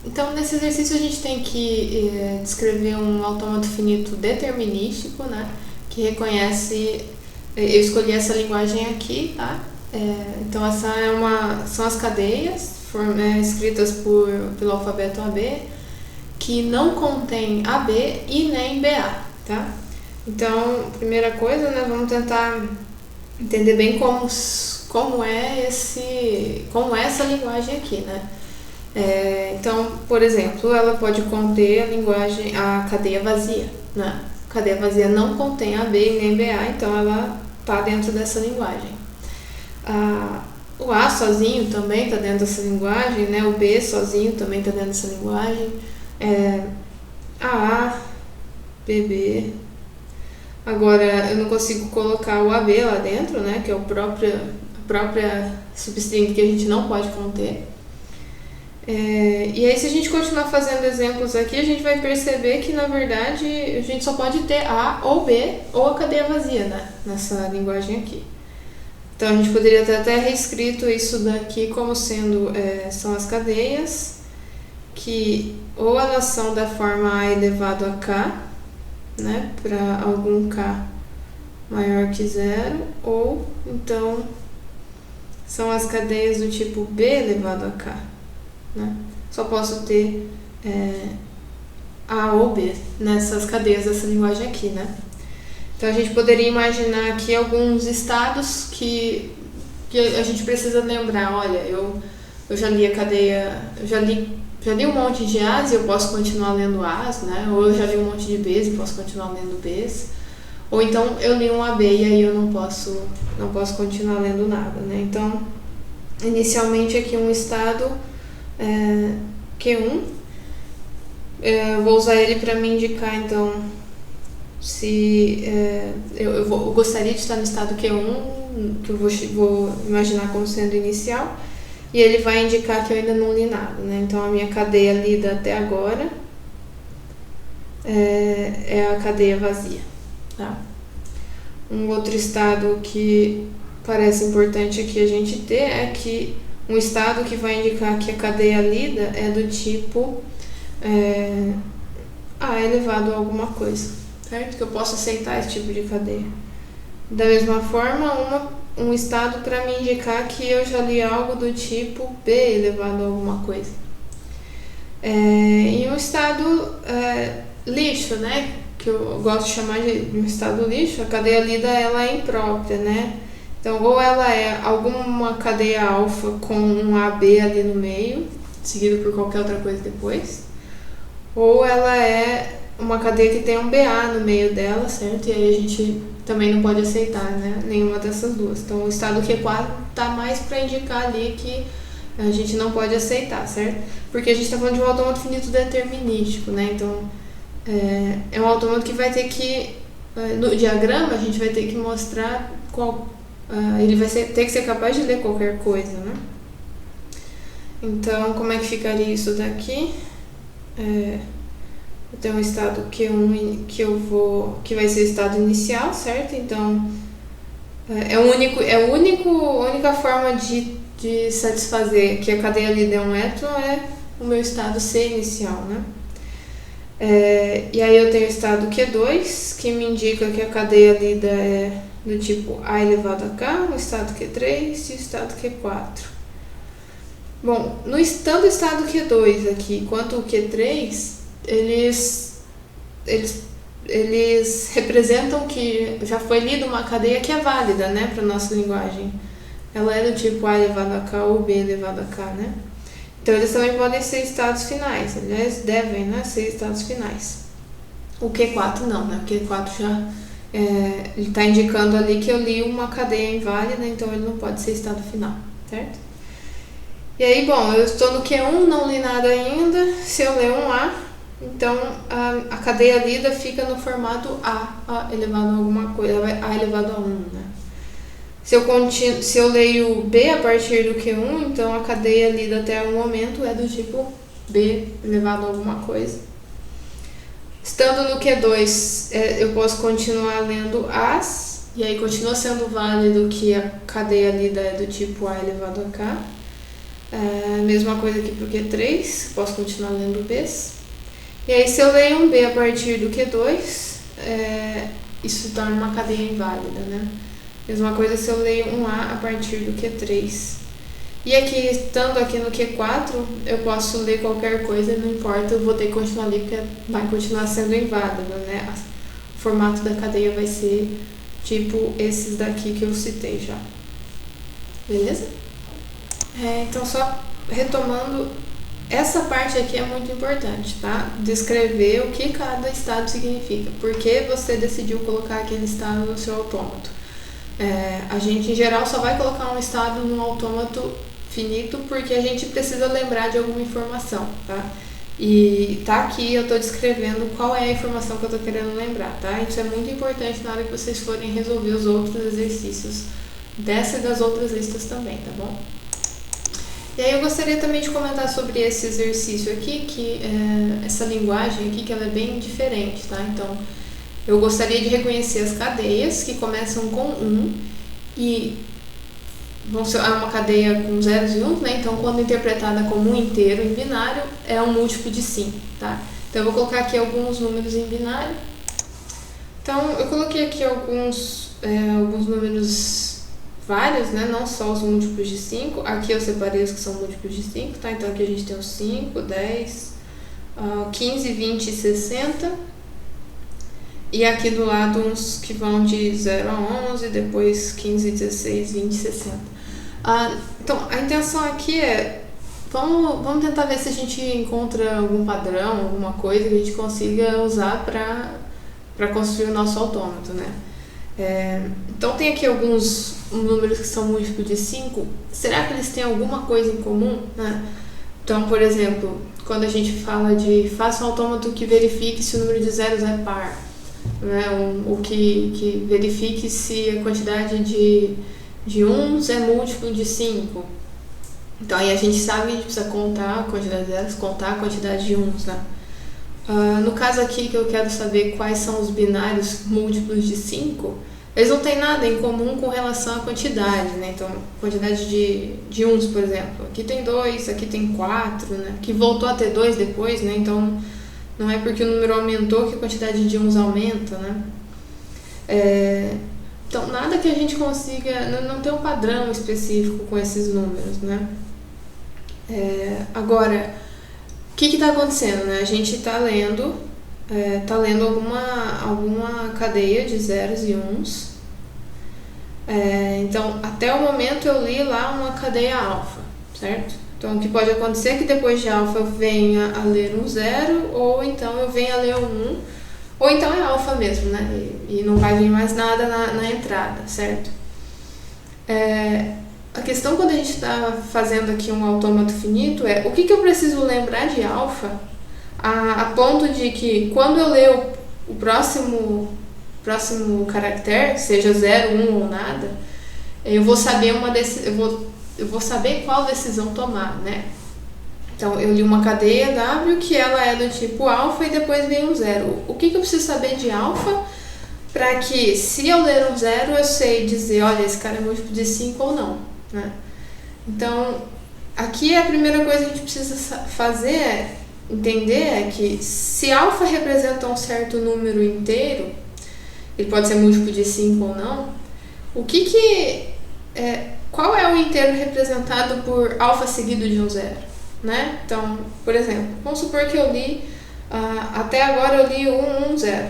Então, nesse exercício a gente tem que descrever um autômato finito determinístico, né? Que reconhece... Eu escolhi essa linguagem aqui, tá? Então, são as cadeias escritas pelo alfabeto AB, que não contém AB e nem BA, tá? Então, primeira coisa, né? Vamos tentar entender bem como é essa linguagem aqui, né? Então, por exemplo, ela pode conter a cadeia vazia, né? A cadeia vazia não contém AB e nem BA, então ela está dentro dessa linguagem. O A sozinho também está dentro dessa linguagem, né? O B sozinho também está dentro dessa linguagem. AA, BB. Agora, eu não consigo colocar o AB lá dentro, né? Que é a própria substring que a gente não pode conter. E aí, se a gente continuar fazendo exemplos aqui, a gente vai perceber que, na verdade, a gente só pode ter A ou B ou a cadeia vazia, né? Nessa linguagem aqui. Então, a gente poderia ter até reescrito isso daqui como sendo, são as cadeias que ou elas são da forma A elevado a K, né? Para algum K maior que 0, ou, então, são as cadeias do tipo B elevado a K. Né? Só posso ter A ou B nessas cadeias dessa linguagem aqui, né? Então a gente poderia imaginar aqui alguns estados que a gente precisa lembrar. Olha, eu já li a cadeia, já li um monte de A's e eu posso continuar lendo A's, né? Ou eu já li um monte de B's e posso continuar lendo B's. Ou então eu li um AB e aí eu não posso continuar lendo nada, né? Então, inicialmente aqui um estado Q1, eu vou usar ele para me indicar, então, se eu gostaria de estar no estado Q1, que eu vou imaginar como sendo inicial, e ele vai indicar que eu ainda não li nada, né? Então, a minha cadeia lida até agora é a cadeia vazia, tá? Um outro estado que parece importante aqui a gente ter é que um estado que vai indicar que a cadeia lida é do tipo A elevado a alguma coisa, certo? Que eu posso aceitar esse tipo de cadeia. Da mesma forma, um estado para me indicar que eu já li algo do tipo B elevado a alguma coisa. E um estado lixo, né? Que eu gosto de chamar de um estado lixo, a cadeia lida ela é imprópria, né? Então, ou ela é alguma cadeia alfa com um AB ali no meio, seguido por qualquer outra coisa depois, ou ela é uma cadeia que tem um BA no meio dela, certo? E aí a gente também não pode aceitar, né? Nenhuma dessas duas. Então, o estado Q4 está mais para indicar ali que a gente não pode aceitar, certo? Porque a gente está falando de um autômato finito determinístico, né? Então, é um autômato que vai ter que... no diagrama, a gente vai ter que mostrar qual... ele vai ter que ser capaz de ler qualquer coisa, né? Então, como é que ficaria isso daqui? Eu tenho um estado Q1 que vai ser o estado inicial, certo? Então, a única forma de satisfazer que a cadeia lida é um elétron é o meu estado C inicial, né? E aí eu tenho o estado Q2, que me indica que a cadeia lida é do tipo A elevado a K, o estado Q3 e o estado Q4. Bom, tanto o estado Q2 aqui quanto o Q3, eles representam que já foi lida uma cadeia que é válida, né, para a nossa linguagem. Ela é do tipo A elevado a K ou B elevado a K, né? Então, eles também podem ser estados finais, aliás, devem, né, ser estados finais. O Q4 não, né? O Q4 já ele está indicando ali que eu li uma cadeia inválida, então ele não pode ser estado final, certo? E aí, bom, eu estou no Q1, não li nada ainda. Se eu ler um A, então a cadeia lida fica no formato A elevado a alguma coisa, A elevado a 1, né? Se eu leio B a partir do Q1, então a cadeia lida até o momento é do tipo B elevado a alguma coisa. Estando no Q2, eu posso continuar lendo As, e aí continua sendo válido que a cadeia lida é do tipo A elevado a K. Mesma coisa aqui pro Q3, posso continuar lendo Bs. E aí, se eu leio um B a partir do Q2, isso torna uma cadeia inválida, né? Mesma coisa se eu leio um A a partir do Q3. E aqui, estando aqui no Q4, eu posso ler qualquer coisa, não importa, eu vou ter que continuar ali, porque vai continuar sendo inválida, né? O formato da cadeia vai ser tipo esses daqui que eu citei já. Beleza? Então, só retomando, essa parte aqui é muito importante, tá? Descrever o que cada estado significa. Por que você decidiu colocar aquele estado no seu autômato? A gente, em geral, só vai colocar um estado no autômato finito porque a gente precisa lembrar de alguma informação, tá? E tá aqui, eu tô descrevendo qual é a informação que eu tô querendo lembrar, tá? Isso é muito importante na hora que vocês forem resolver os outros exercícios dessa e das outras listas também, tá bom? E aí eu gostaria também de comentar sobre esse exercício aqui, que essa linguagem aqui, que ela é bem diferente, tá? Então, eu gostaria de reconhecer as cadeias que começam com 1 e vão ser uma cadeia com zeros e 1, né? Então, quando interpretada como um inteiro em binário, é um múltiplo de 5, tá? Então, eu vou colocar aqui alguns números em binário. Então, eu coloquei aqui alguns números vários, né? Não só os múltiplos de 5. Aqui eu separei os que são múltiplos de 5, tá? Então, aqui a gente tem os 5, 10, 15, 20 e 60. E aqui do lado uns que vão de 0 a 11, depois 15, 16, 20 e 60. Então, a intenção aqui vamos tentar ver se a gente encontra algum padrão, alguma coisa que a gente consiga usar para construir o nosso autômato, né? Então, tem aqui alguns números que são múltiplos de 5. Será que eles têm alguma coisa em comum, né? Então, por exemplo, quando a gente fala de faça um autômato que verifique se o número de zeros é par, né? Ou que verifique se a quantidade de uns é múltiplo de 5. Então, aí a gente sabe que a gente precisa contar a quantidade de zeros, contar a quantidade de uns, né? No caso aqui que eu quero saber quais são os binários múltiplos de 5, eles não têm nada em comum com relação à quantidade, né? Então, quantidade de uns, por exemplo. Aqui tem 2, aqui tem 4, né? Que voltou a ter 2 depois, né? Então, não é porque o número aumentou que a quantidade de uns aumenta, né? Então, nada que a gente consiga... Não tem um padrão específico com esses números, né? Agora, o que está acontecendo, né? A gente está lendo alguma cadeia de zeros e uns. Então, até o momento eu li lá uma cadeia alfa, certo? Então, o que pode acontecer é que depois de alfa eu venha a ler um zero, ou então eu venha a ler um 1, ou então é alfa mesmo, né? E não vai vir mais nada na entrada, certo? A questão quando a gente está fazendo aqui um autômato finito o que eu preciso lembrar de alfa a ponto de que quando eu ler o próximo caractere, seja 0, 1 ou nada, eu vou saber eu vou saber qual decisão tomar, né? Então, eu li uma cadeia W que ela é do tipo alfa e depois vem um 0. O que eu preciso saber de alfa para que, se eu ler um 0, eu sei dizer, olha, esse cara é múltiplo de 5 ou não, né? Então, aqui a primeira coisa que a gente precisa fazer entender que se alfa representa um certo número inteiro, ele pode ser múltiplo de 5 ou não, qual é o inteiro representado por alfa seguido de um 0, né? Então, por exemplo, vamos supor que eu li, até agora eu li 1, 1, 0,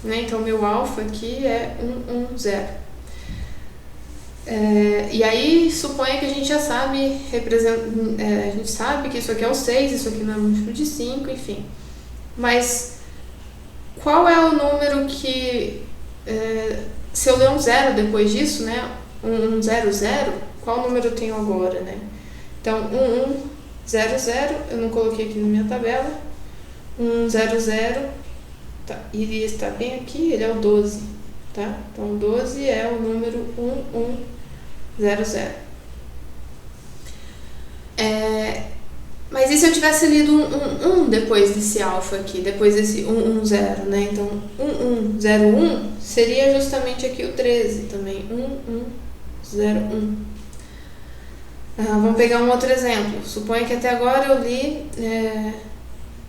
né? Então, meu alfa aqui é 1, 1, 0. E aí, suponha que a gente já sabe, a gente sabe que isso aqui é o 6, isso aqui não é múltiplo de 5, enfim. Mas, qual é o número que, se eu ler um 0 depois disso, né? 1, 0, 0, qual número eu tenho agora, né? Então, 1, 1, 0, 0, eu não coloquei aqui na minha tabela. 1, 0, 0, tá, iria estar bem aqui, ele é o 12, tá? Então, 12 é o número 1, 1, 0, 0. Mas e se eu tivesse lido um 1 depois desse alfa aqui, depois desse 1, 1, 0, né? Então, 1, 1, 0, 1 seria justamente aqui o 13 também. 1, 1, 0, 1. Vamos pegar um outro exemplo. Suponha que até agora eu li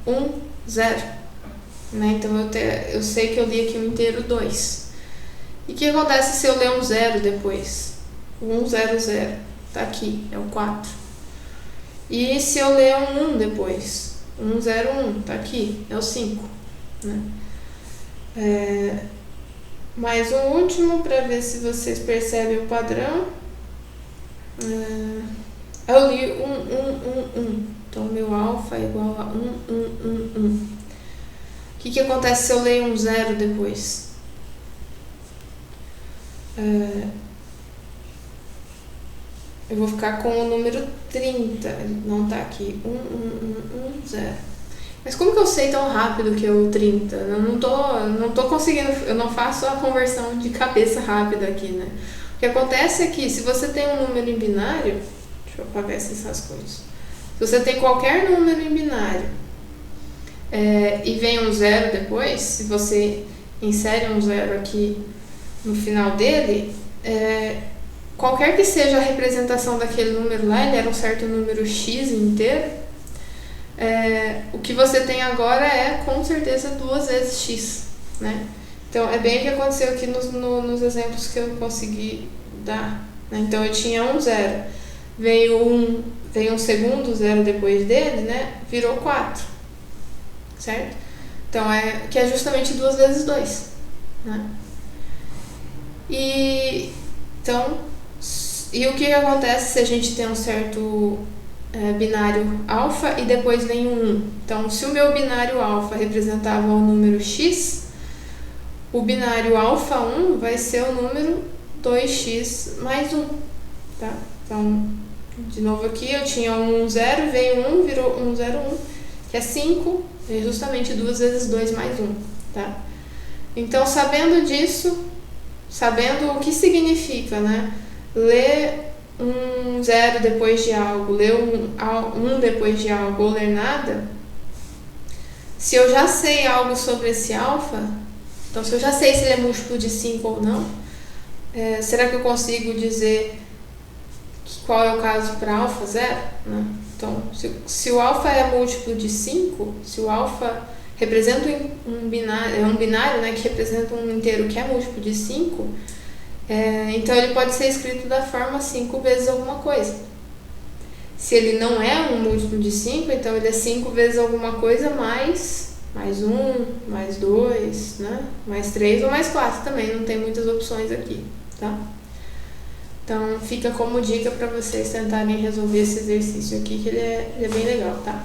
1, 0. Né? Então eu sei que eu li aqui o inteiro 2. E o que acontece se eu ler um 0 depois? O 1, 0, 0. Tá aqui, é o 4. E se eu ler um 1 depois? 1, 0, 1. Tá aqui, é o 5. Né? Mais um último para ver se vocês percebem o padrão. Eu li 1, 1, 1, 1. Então meu alfa é igual a 1, 1, 1, 1. O que acontece se eu leio um 0 depois? Eu vou ficar com o número 30. Ele não tá aqui. 1, 1, 1, 1, 0. Mas como que eu sei tão rápido que é o 30? Eu não tô conseguindo, eu não faço a conversão de cabeça rápida aqui, né? O que acontece é que se você tem um número em binário, deixa eu apagar essas rascunhos. Se você tem qualquer número em binário e vem um 0 depois, se você insere um 0 aqui no final dele, qualquer que seja a representação daquele número lá, ele era um certo número x inteiro, o que você tem agora é com certeza 2 vezes x, né? Então é bem o que aconteceu aqui nos exemplos que eu consegui dar, né? Então eu tinha um 0, veio um segundo 0 depois dele, né? Virou 4, certo? Então que é justamente 2 vezes 2, né? E o que acontece se a gente tem um certo binário alfa e depois vem um 1? Então, se o meu binário alfa representava o número x, o binário alfa 1 vai ser o número 2x mais 1, tá? Então, de novo aqui, eu tinha um 0, veio 1, virou 1, 0, 1, que é 5, é justamente 2 vezes 2 mais 1, tá? Então, sabendo disso, sabendo o que significa, né? Ler um 0 depois de algo, ler um depois de algo ou ler nada, se eu já sei algo sobre esse alfa, então se eu já sei se ele é múltiplo de 5 ou não, será que eu consigo dizer qual é o caso para alfa 0? Né? Então, se o alfa é múltiplo de 5, se o alfa representa um binário, né, que representa um inteiro que é múltiplo de 5, então ele pode ser escrito da forma 5 vezes alguma coisa. Se ele não é um múltiplo de 5, então ele é 5 vezes alguma coisa mais 1, mais 2, né? Mais 3 ou mais 4 também, não tem muitas opções aqui, tá? Então fica como dica para vocês tentarem resolver esse exercício aqui, que ele é bem legal, tá?